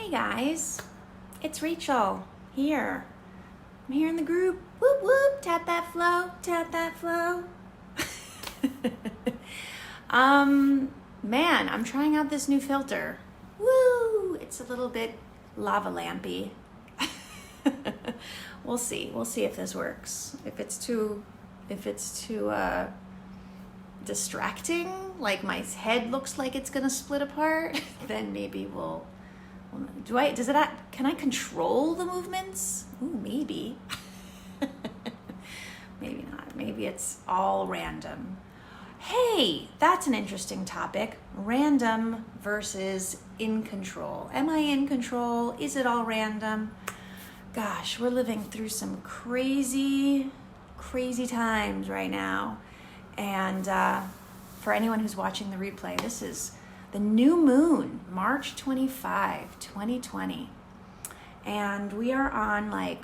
Hey guys, it's Rachel here. I'm here in the group. Whoop whoop, tap that flow, tap that flow. Man, I'm trying out this new filter. Woo! It's a little bit lava lampy. We'll see if this works. If it's too distracting, like my head looks like it's gonna split apart, then maybe can I control the movements? Ooh, maybe. Maybe not. Maybe it's all random. Hey, that's an interesting topic. Random versus in control. Am I in control? Is it all random? Gosh, we're living through some crazy times right now. And for anyone who's watching the replay, this is the new moon, March 25, 2020. And we are on like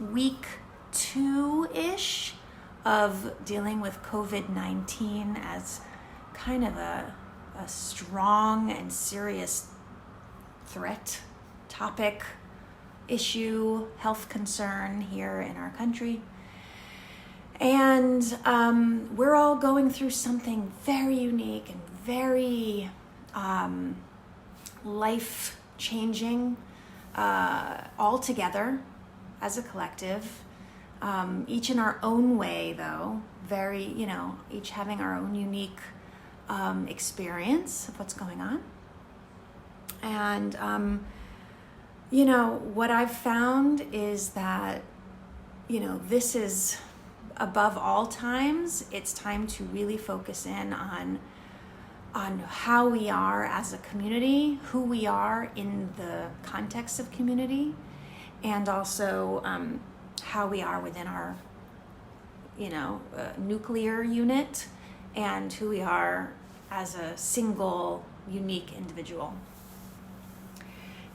week 2-ish of dealing with COVID-19 as kind of a strong and serious threat, topic, issue, health concern here in our country. And we're all going through something very unique and very life-changing all together as a collective, each in our own way, though, each having our own unique experience of what's going on. And, what I've found is that, this is, above all times, it's time to really focus in on how we are as a community, who we are in the context of community, and also how we are within our, nuclear unit, and who we are as a single, unique individual.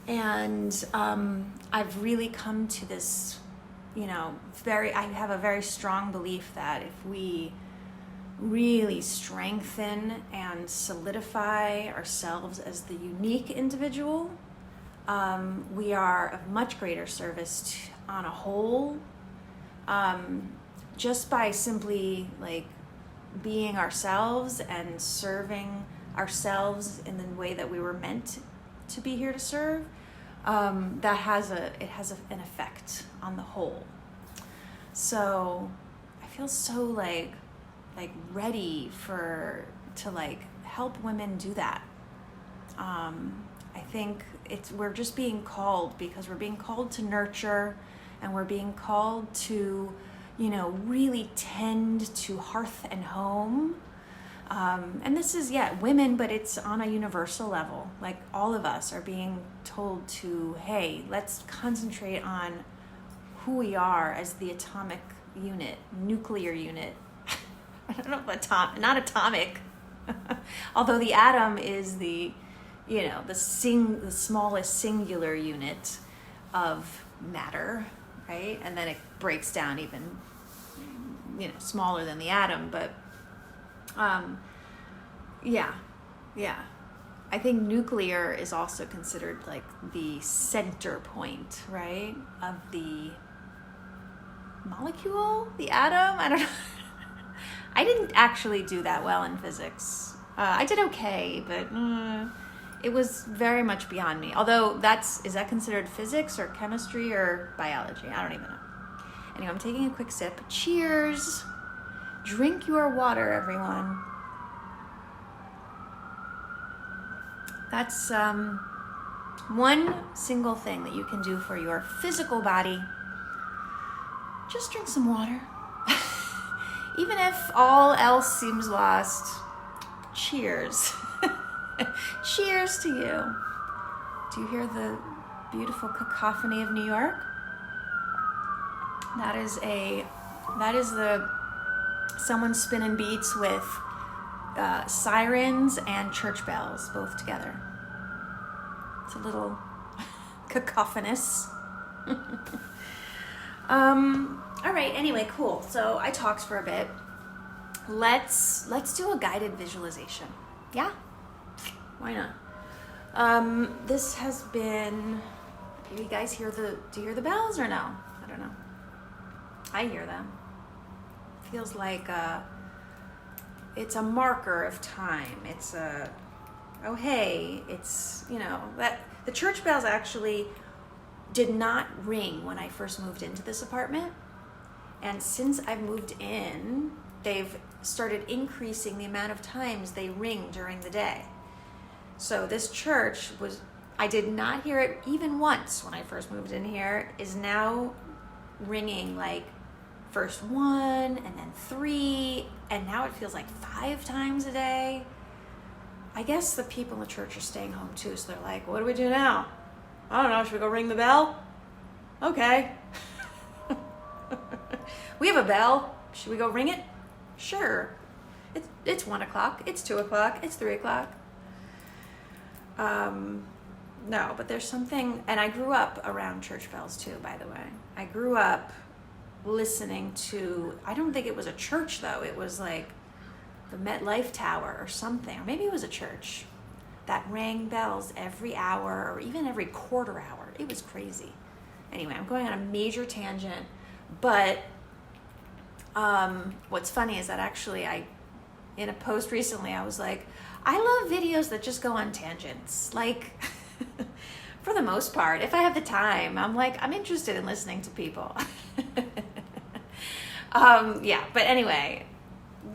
And I've really come to this, I have a very strong belief that if we really strengthen and solidify ourselves as the unique individual, we are of much greater service on a whole, just by simply being ourselves and serving ourselves in the way that we were meant to be here to serve. That has an effect on the whole. So I feel so ready to help women do that. I think we're just being called, because we're being called to nurture, and we're being called to, really tend to hearth and home. And this is, women, but it's on a universal level. All of us are being told to, hey, let's concentrate on who we are as the atomic unit, nuclear unit. I don't know if not atomic, although the atom is the smallest singular unit of matter, right? And then it breaks down even, smaller than the atom, but I think nuclear is also considered the center point, right, of the molecule, the atom. I don't know. I didn't actually do that well in physics. I did okay, but it was very much beyond me. Although is that considered physics or chemistry or biology? I don't even know. Anyway, I'm taking a quick sip. Cheers. Drink your water, everyone. That's one single thing that you can do for your physical body. Just drink some water. Even if all else seems lost, cheers. Cheers to you. Do you hear the beautiful cacophony of New York? That is someone spinning beats with sirens and church bells both together. It's a little cacophonous. All right, anyway, cool. So I talked for a bit. Let's do a guided visualization. Yeah? Why not? This has been, do you guys do you hear the bells or no? I don't know. I hear them. Feels like it's a marker of time. It's it's, that the church bells actually did not ring when I first moved into this apartment. And since I've moved in, they've started increasing the amount of times they ring during the day. So this church I did not hear it even once when I first moved in here, is now ringing like first 1 and then 3, and now it feels like 5 times a day. I guess the people in the church are staying home too, so they're like, what do we do now? I don't know, should we go ring the bell? Okay. We have a bell. Should we go ring it? Sure. It's 1 o'clock, it's 2 o'clock, it's 3 o'clock. No, but there's something, and I grew up around church bells too, by the way. I grew up listening to, I don't think it was a church though, it was like the MetLife Tower or something, or maybe it was a church that rang bells every hour or even every quarter hour. It was crazy. Anyway, I'm going on a major tangent, but what's funny is that actually in a post recently, I was like, I love videos that just go on tangents. Like, for the most part, if I have the time, I'm interested in listening to people. Yeah, but anyway,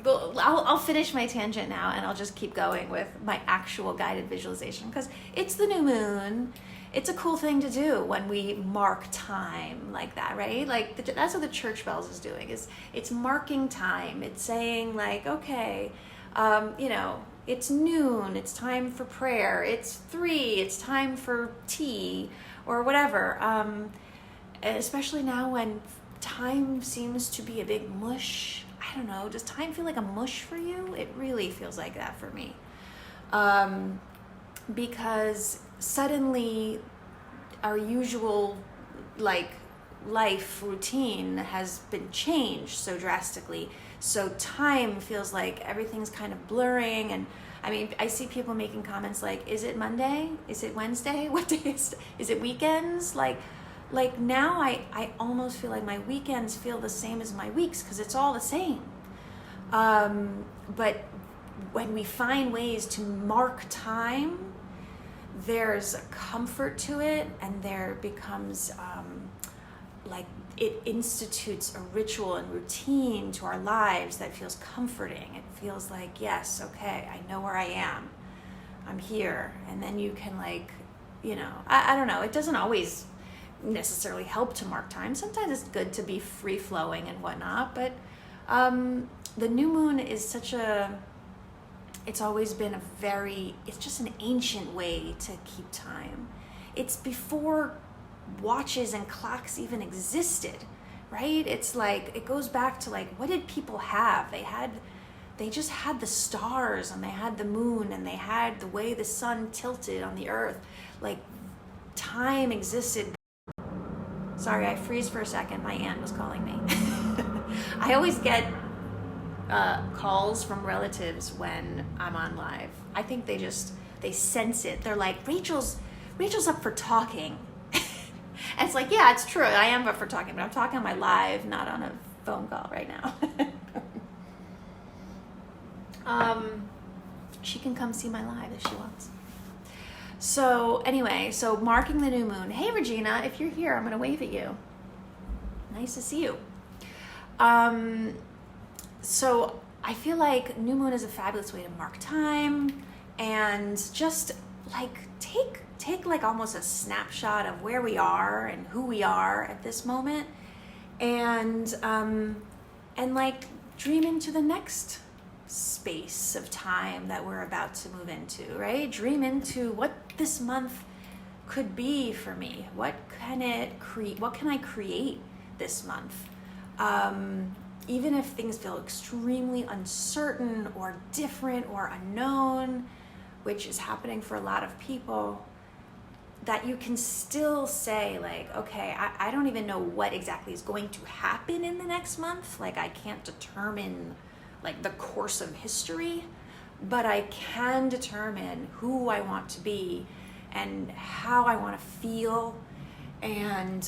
I'll finish my tangent now, and I'll just keep going with my actual guided visualization, because it's the new moon. It's a cool thing to do when we mark time like that, right? Like that's what the church bells is doing, is it's marking time. It's saying like, okay, it's noon, it's time for prayer. It's 3, it's time for tea or whatever. Especially now when time seems to be a big mush. I don't know, does time feel like a mush for you? It really feels like that for me. Because suddenly our usual life routine has been changed so drastically. So time feels like everything's kind of blurring. And I mean, I see people making comments like, is it Monday? Is it Wednesday? What day is it weekends? Like now I almost feel like my weekends feel the same as my weeks, because it's all the same. But when we find ways to mark time, there's a comfort to it, and there becomes it institutes a ritual and routine to our lives that feels comforting. It feels like, yes, okay, I know where I am. I'm here. And then you can I don't know, it doesn't always necessarily help to mark time. Sometimes it's good to be free flowing and whatnot, but the new moon is it's always been it's just an ancient way to keep time. It's before watches and clocks even existed, right? It's like, it goes back to what did people have? They just had the stars, and they had the moon, and they had the way the sun tilted on the earth. Like, time existed. Sorry, I freeze for a second. My aunt was calling me. I always get calls from relatives when I'm on live. I think they sense it. They're like, Rachel's up for talking. And it's like, yeah, it's true. I am up for talking, but I'm talking on my live, not on a phone call right now. She can come see my live if she wants. So anyway, marking the new moon. Hey, Regina, if you're here, I'm going to wave at you. Nice to see you. So I feel like new moon is a fabulous way to mark time, and just take almost a snapshot of where we are and who we are at this moment, and dream into the next space of time that we're about to move into, right? Dream into what this month could be for me. What can I create this month? Even if things feel extremely uncertain or different or unknown, which is happening for a lot of people, that you can still say okay, I don't even know what exactly is going to happen in the next month. I can't determine the course of history, but I can determine who I want to be and how I want to feel, and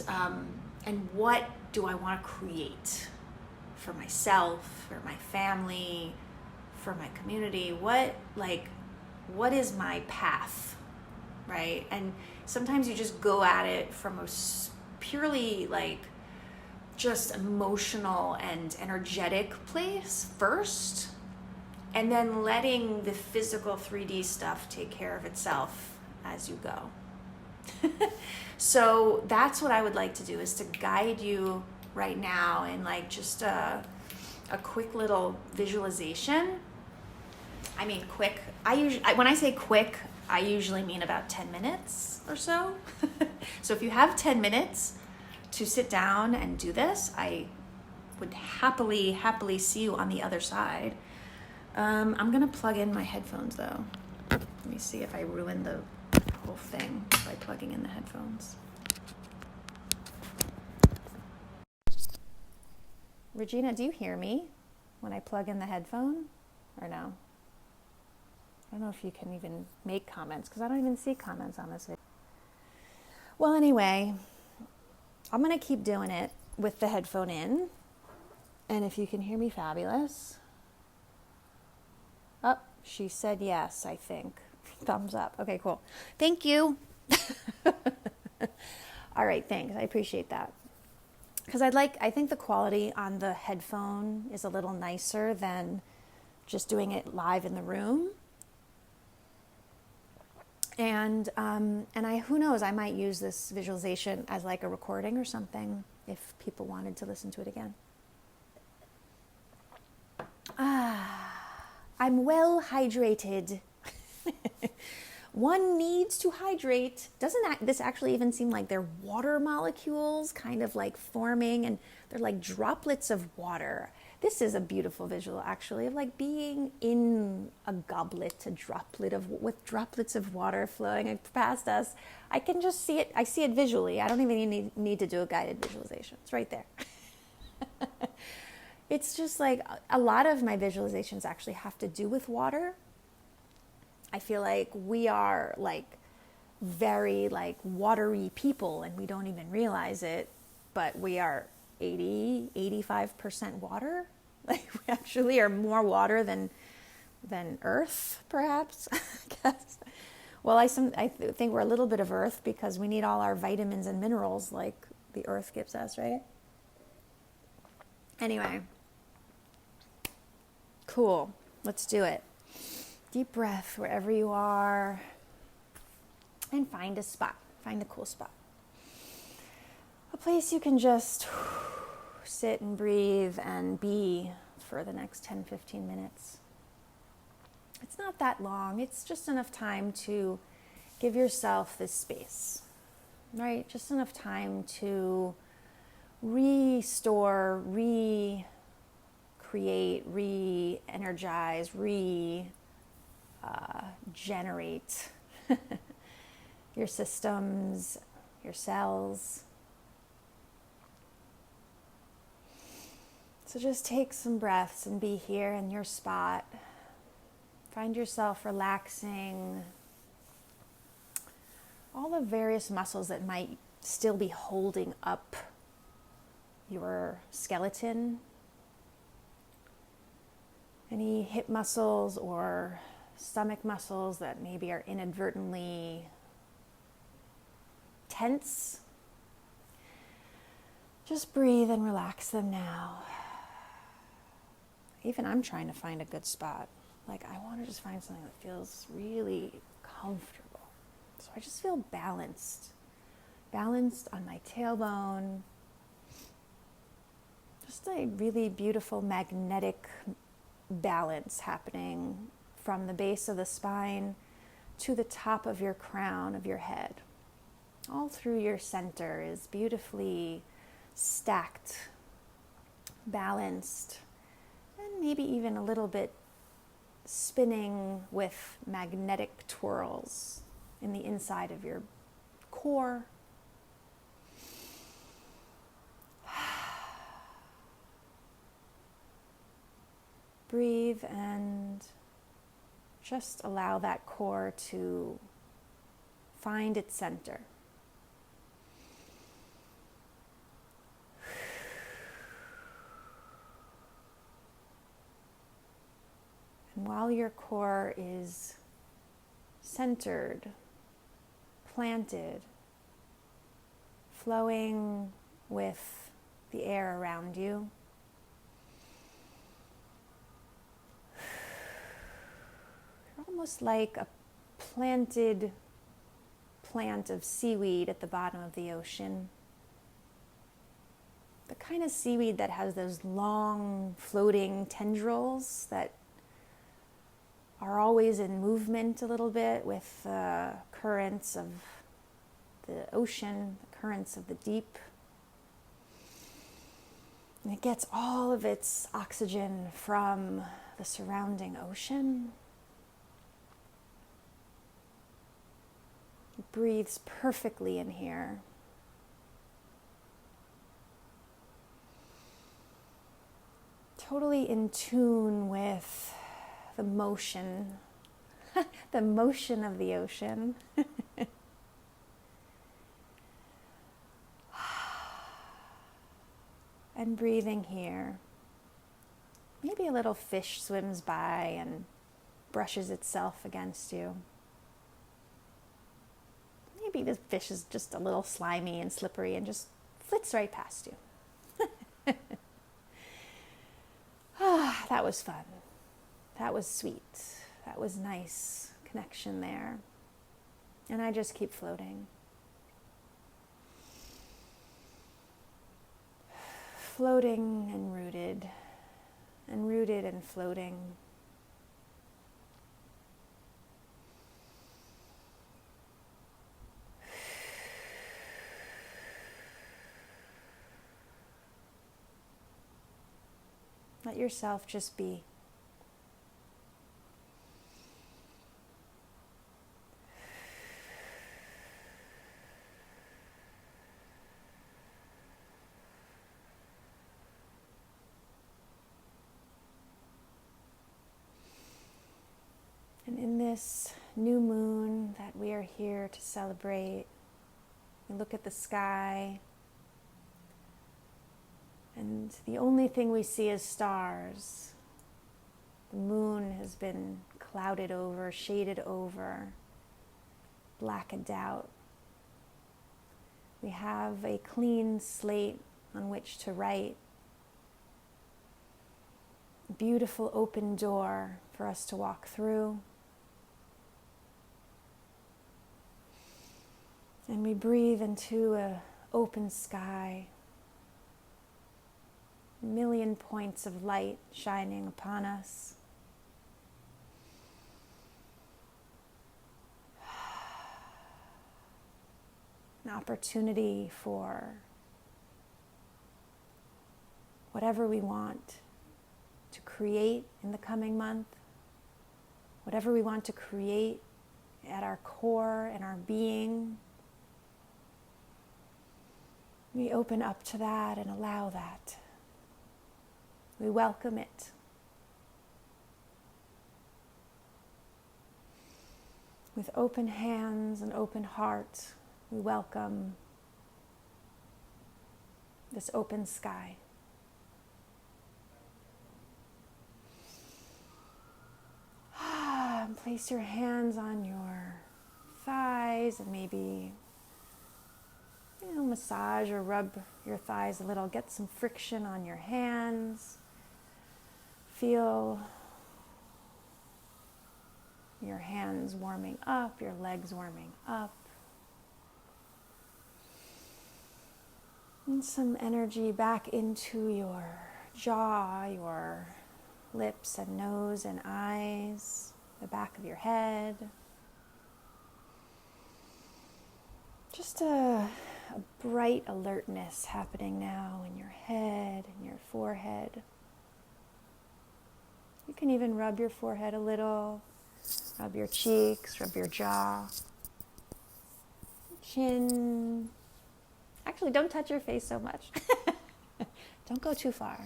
what do I want to create for myself, for my family, for my community. What is my path, right? And sometimes you just go at it from a purely like just emotional and energetic place first, and then letting the physical 3D stuff take care of itself as you go. So that's what I would like to do, is to guide you right now in like just a quick little visualization. I mean, quick. When I say quick, I usually mean about 10 minutes or so. So if you have 10 minutes to sit down and do this, I would happily see you on the other side. I'm gonna plug in my headphones though. Let me see if I ruin the whole thing by plugging in the headphones. Regina, do you hear me when I plug in the headphone or no? I don't know if you can even make comments, because I don't even see comments on this video. Well, anyway, I'm going to keep doing it with the headphone in. And if you can hear me, fabulous. Oh, she said yes, I think. Thumbs up. Okay, cool. Thank you. All right, thanks. I appreciate that. Because I think the quality on the headphone is a little nicer than just doing it live in the room. And who knows, I might use this visualization as like a recording or something if people wanted to listen to it again. I'm well hydrated. One needs to hydrate. Doesn't this actually even seem like they're water molecules kind of like forming, and they're like droplets of water. This is a beautiful visual, actually, of like being in a goblet, with droplets of water flowing past us. I can just see it. I see it visually. I don't even need to do a guided visualization. It's right there. It's just like a lot of my visualizations actually have to do with water. I feel like we are like very like watery people, and we don't even realize it, but we are 85% water. Like we actually are more water than earth, perhaps. I guess. Well, I think we're a little bit of earth, because we need all our vitamins and minerals like the earth gives us, right? Anyway, cool. Let's do it. Deep breath wherever you are, and find a spot. Find a cool spot. A place you can just sit and breathe and be for the next 10-15 minutes. It's not that long. It's just enough time to give yourself this space, right? Just enough time to restore, recreate, re-energize, generate your systems, your cells. So just take some breaths and be here in your spot. Find yourself relaxing all the various muscles that might still be holding up your skeleton. Any hip muscles or stomach muscles that maybe are inadvertently tense. Just breathe and relax them now. Even I'm trying to find a good spot. Like, I want to just find something that feels really comfortable. So I just feel balanced. Balanced on my tailbone. Just a really beautiful magnetic balance happening from the base of the spine to the top of your crown of your head. All through your center is beautifully stacked, balanced, and maybe even a little bit spinning with magnetic twirls in the inside of your core. Breathe and just allow that core to find its center. And while your core is centered, planted, flowing with the air around you, you're almost like a planted plant of seaweed at the bottom of the ocean. The kind of seaweed that has those long floating tendrils that are always in movement a little bit with the currents of the ocean, the currents of the deep. And it gets all of its oxygen from the surrounding ocean. It breathes perfectly in here. Totally in tune with the motion, the motion of the ocean. And breathing here. Maybe a little fish swims by and brushes itself against you. Maybe the fish is just a little slimy and slippery and just flits right past you. That was fun. That was sweet. That was nice connection there. And I just keep floating. Floating and rooted and floating. Let yourself just be. And in this new moon that we are here to celebrate, we look at the sky, and the only thing we see is stars. The moon has been clouded over, shaded over, blackened out. We have a clean slate on which to write. A beautiful open door for us to walk through. And we breathe into an open sky. A million points of light shining upon us. An opportunity for whatever we want to create in the coming month, whatever we want to create at our core and our being. We open up to that and allow that. We welcome it. With open hands and open heart, we welcome this open sky. And place your hands on your thighs and maybe massage or rub your thighs a little. Get some friction on your hands. Feel your hands warming up, your legs warming up. And some energy back into your jaw, your lips and nose and eyes, the back of your head. Just a bright alertness happening now in your head and your forehead. You can even rub your forehead a little, rub your cheeks, rub your jaw, chin. Actually, don't touch your face so much. Don't go too far.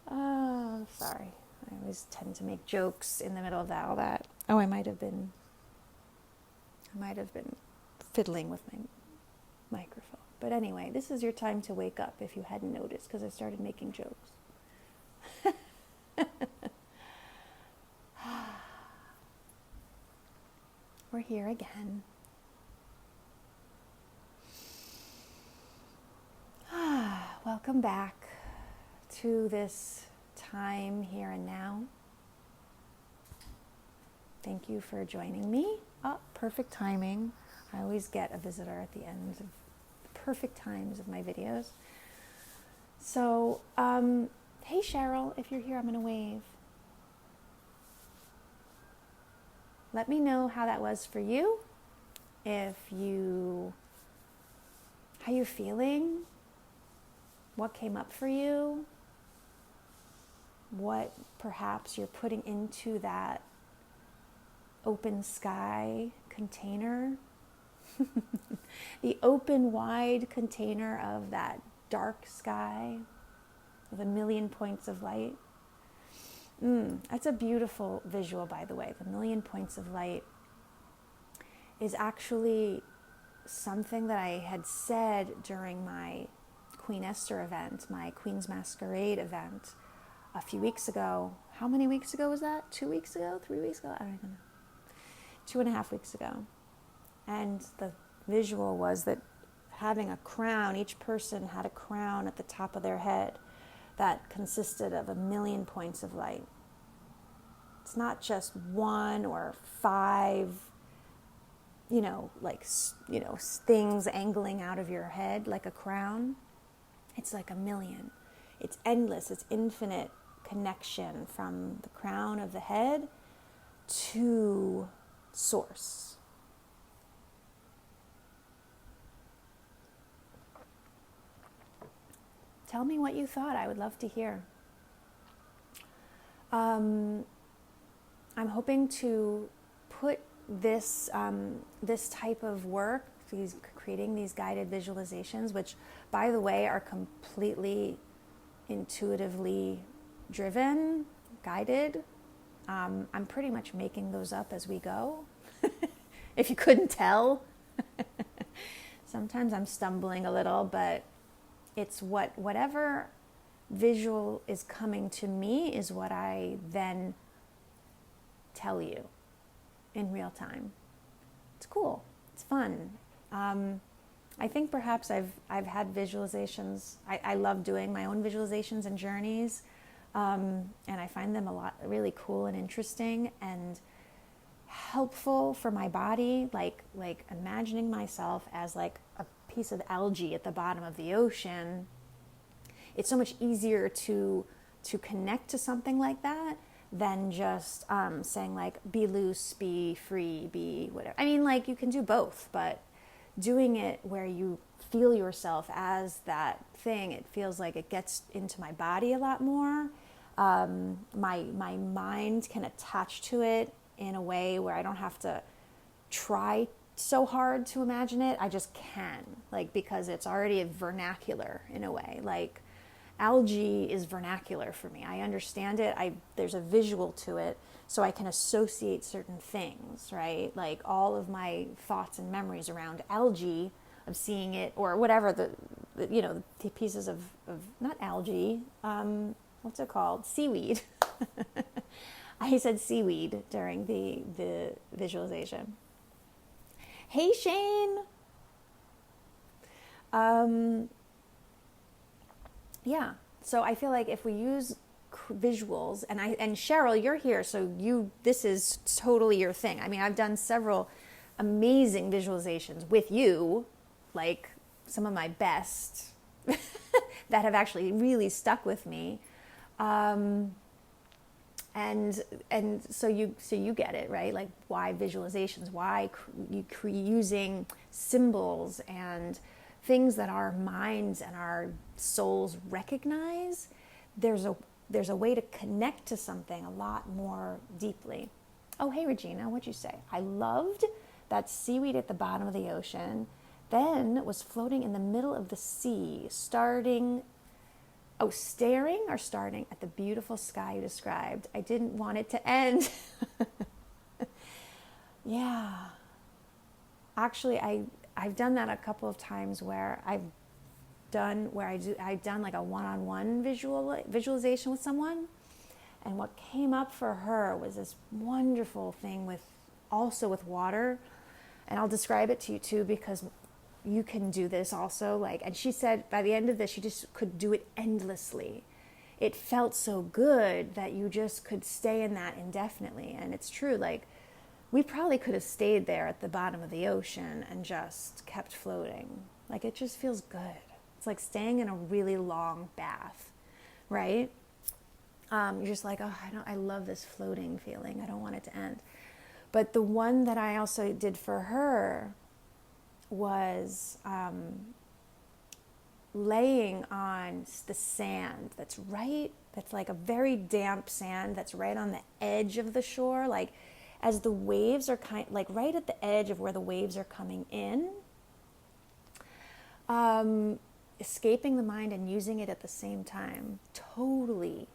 Oh, sorry. I always tend to make jokes in the middle of all that. Oh, I might have been I might have been fiddling with my microphone. But anyway, this is your time to wake up if you hadn't noticed, because I started making jokes. We're here again. Welcome back to this time here and now. Thank you for joining me. Oh, perfect timing. I always get a visitor at the end of the perfect times of my videos. So, hey Cheryl, if you're here, I'm gonna wave. Let me know how that was for you. How you're feeling, what came up for you, what perhaps you're putting into that open sky container, the open wide container of that dark sky with a million points of light. That's a beautiful visual, by the way. The million points of light is actually something that I had said during my Queen Esther event, my Queen's Masquerade event a few weeks ago. How many weeks ago was that? 2 weeks ago? 3 weeks ago? I don't even know. 2.5 weeks ago. And the visual was that having a crown, each person had a crown at the top of their head that consisted of a million points of light. It's not just 1 or 5, things angling out of your head like a crown. It's like a million. It's endless. It's infinite connection from the crown of the head to source. Tell me what you thought. I would love to hear. I'm hoping to put this type of work, creating these guided visualizations, which, by the way, are completely intuitively driven, guided. I'm pretty much making those up as we go. If you couldn't tell. Sometimes I'm stumbling a little, but it's whatever visual is coming to me is what I then tell you in real time. It's cool. It's fun. I think perhaps I've had visualizations. I love doing my own visualizations and journeys, and I find them really cool and interesting and helpful for my body. Like imagining myself as like a piece of algae at the bottom of the ocean. It's so much easier to connect to something like that than just saying like, be loose, be free, be whatever. I mean, like, you can do both, but doing it where you feel yourself as that thing, it feels like it gets into my body a lot more. My mind can attach to it in a way where I don't have to try so hard to imagine it. I just can, because it's already a vernacular in a way. Like, algae is vernacular for me. I understand it. There's a visual to it, so I can associate certain things, right? Like all of my thoughts and memories around algae, of seeing it, or whatever the pieces of not algae, what's it called? Seaweed. I said seaweed during the visualization. Hey, Shane. Yeah. So I feel like if we use visuals, and Cheryl, you're here, so this is totally your thing. I mean, I've done several amazing visualizations with you, like some of my best that have actually really stuck with me. And so you get it, right? Like, why visualizations? Why using symbols and things that our minds and our souls recognize? There's a way to connect to something a lot more deeply. Oh, hey Regina, what'd you say? I loved that seaweed at the bottom of the ocean, then was floating in the middle of the sea, staring or starting at the beautiful sky you described. I didn't want it to end. Yeah. Actually, I've done that a couple of times where I've done like a one-on-one visualization with someone, and what came up for her was this wonderful thing with water, and I'll describe it to you too because you can do this also. Like, and she said by the end of this, she just could do it endlessly. It felt so good that you just could stay in that indefinitely. And it's true, like, we probably could have stayed there at the bottom of the ocean and just kept floating. Like, it just feels good. It's like staying in a really long bath, right? You're just like, oh, I love this floating feeling. I don't want it to end. But the one that I also did for her was laying on the sand that's like a very damp sand that's right on the edge of the shore, like as the waves are like right at the edge of where the waves are coming in, escaping the mind and using it at the same time. Totally.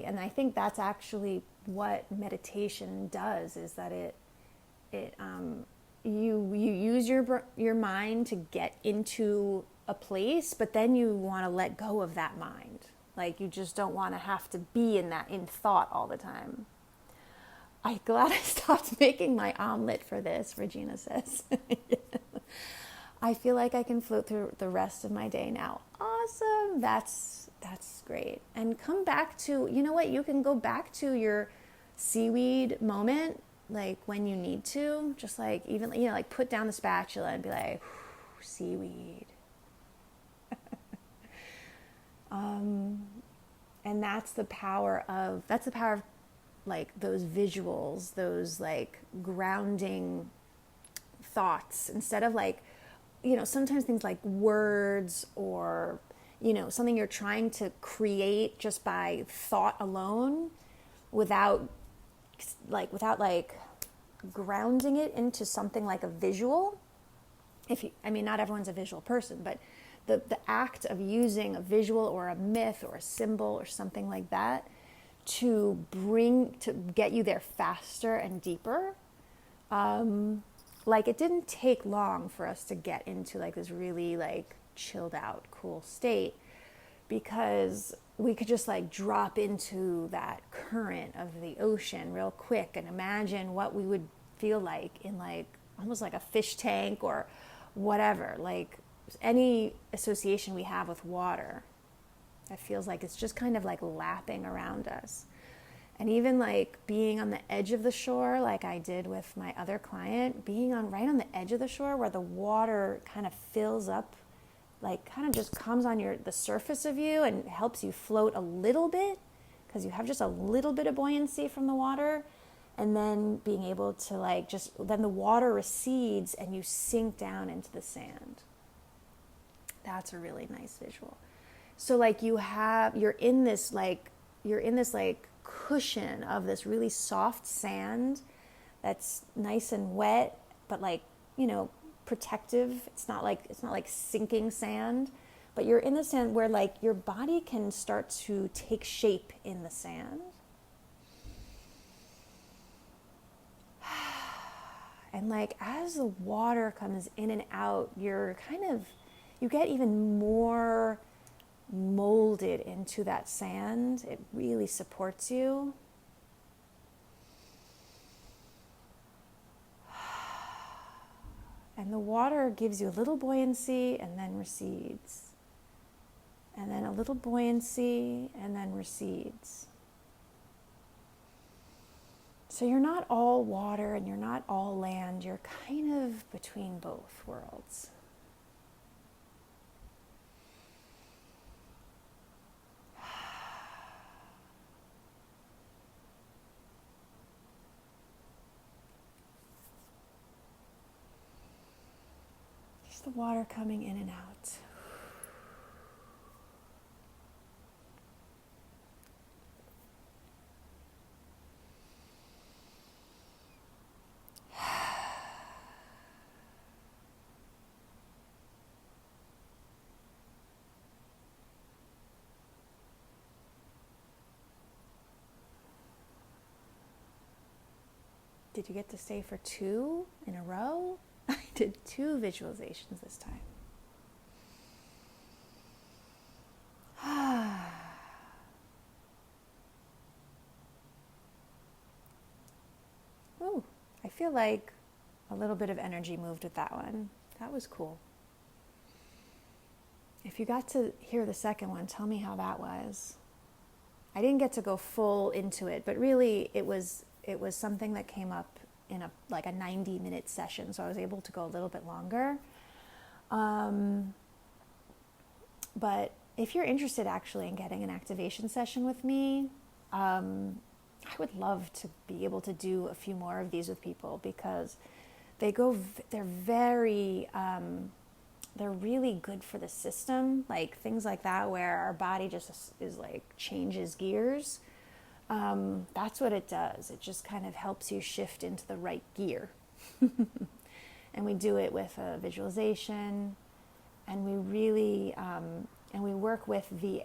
And I think that's actually what meditation does, is that you use your mind to get into a place, but then you want to let go of that mind. Like, you just don't want to have to be in thought all the time. I'm glad I stopped making my omelet for this, Regina says. I feel like I can float through the rest of my day now. Awesome. That's great. And come back to, you know what, you can go back to your seaweed moment, like when you need to, just like even, like put down the spatula and be like, seaweed. And that's the power of like those visuals, those like grounding thoughts, instead of like, sometimes things like words or, something you're trying to create just by thought alone without grounding it into something like a visual. Not everyone's a visual person, but the act of using a visual or a myth or a symbol or something like that to get you there faster and deeper. Like, it didn't take long for us to get into like this really like chilled out, cool state, because we could just like drop into that current of the ocean real quick and imagine what we would feel like in like almost like a fish tank or whatever, like any association we have with water. It feels like it's just kind of like lapping around us. And even like being on the edge of the shore, like I did with my other client, being right on the edge of the shore where the water kind of fills up, like kind of just comes on the surface of you and helps you float a little bit because you have just a little bit of buoyancy from the water. And then being able to then the water recedes and you sink down into the sand. That's a really nice visual. So like you're in this cushion of this really soft sand that's nice and wet, but like, protective. It's not like sinking sand, but you're in the sand where like your body can start to take shape in the sand. And like as the water comes in and out, you get even more molded into that sand. It really supports you. And the water gives you a little buoyancy and then recedes. And then a little buoyancy and then recedes. So you're not all water and you're not all land. You're kind of between both worlds. Just the water coming in and out. Did you get to stay for 2 in a row? I did 2 visualizations this time. Ooh, I feel like a little bit of energy moved with that one. That was cool. If you got to hear the second one, tell me how that was. I didn't get to go full into it, but really it was something that came up in a 90-minute session, so I was able to go a little bit longer. But if you're interested actually in getting an activation session with me, I would love to be able to do a few more of these with people, because they're really good for the system, like things like that where our body just is like changes gears. That's what it does. It just kind of helps you shift into the right gear. And we do it with a visualization, and we really and we work with the,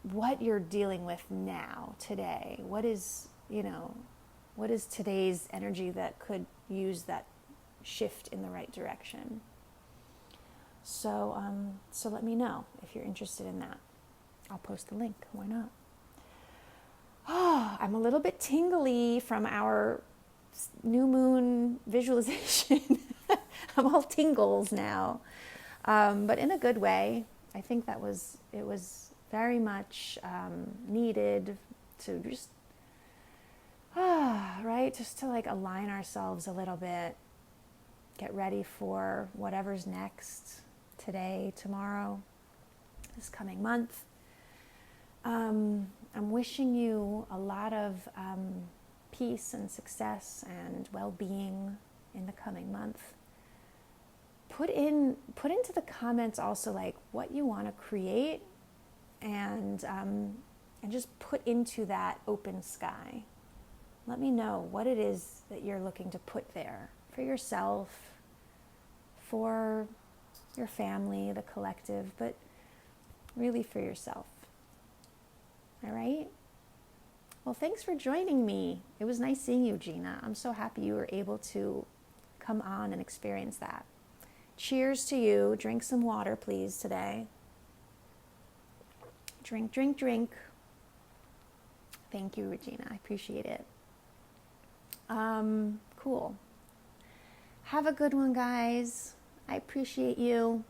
what you're dealing with now, today. What is today's energy that could use that shift in the right direction? So let me know if you're interested in that. I'll post the link. Why not? Oh, I'm a little bit tingly from our new moon visualization. I'm all tingles now, but in a good way. I think it was very much needed to just right, just to like align ourselves a little bit, get ready for whatever's next, today, tomorrow, this coming month. I'm wishing you a lot of peace and success and well-being in the coming month. Put into the comments also like what you want to create, and just put into that open sky. Let me know what it is that you're looking to put there for yourself, for your family, the collective, but really for yourself. All right? Well, thanks for joining me. It was nice seeing you, Gina. I'm so happy you were able to come on and experience that. Cheers to you. Drink some water, please, today. Drink, drink, drink. Thank you, Regina. I appreciate it. Cool. Have a good one, guys. I appreciate you.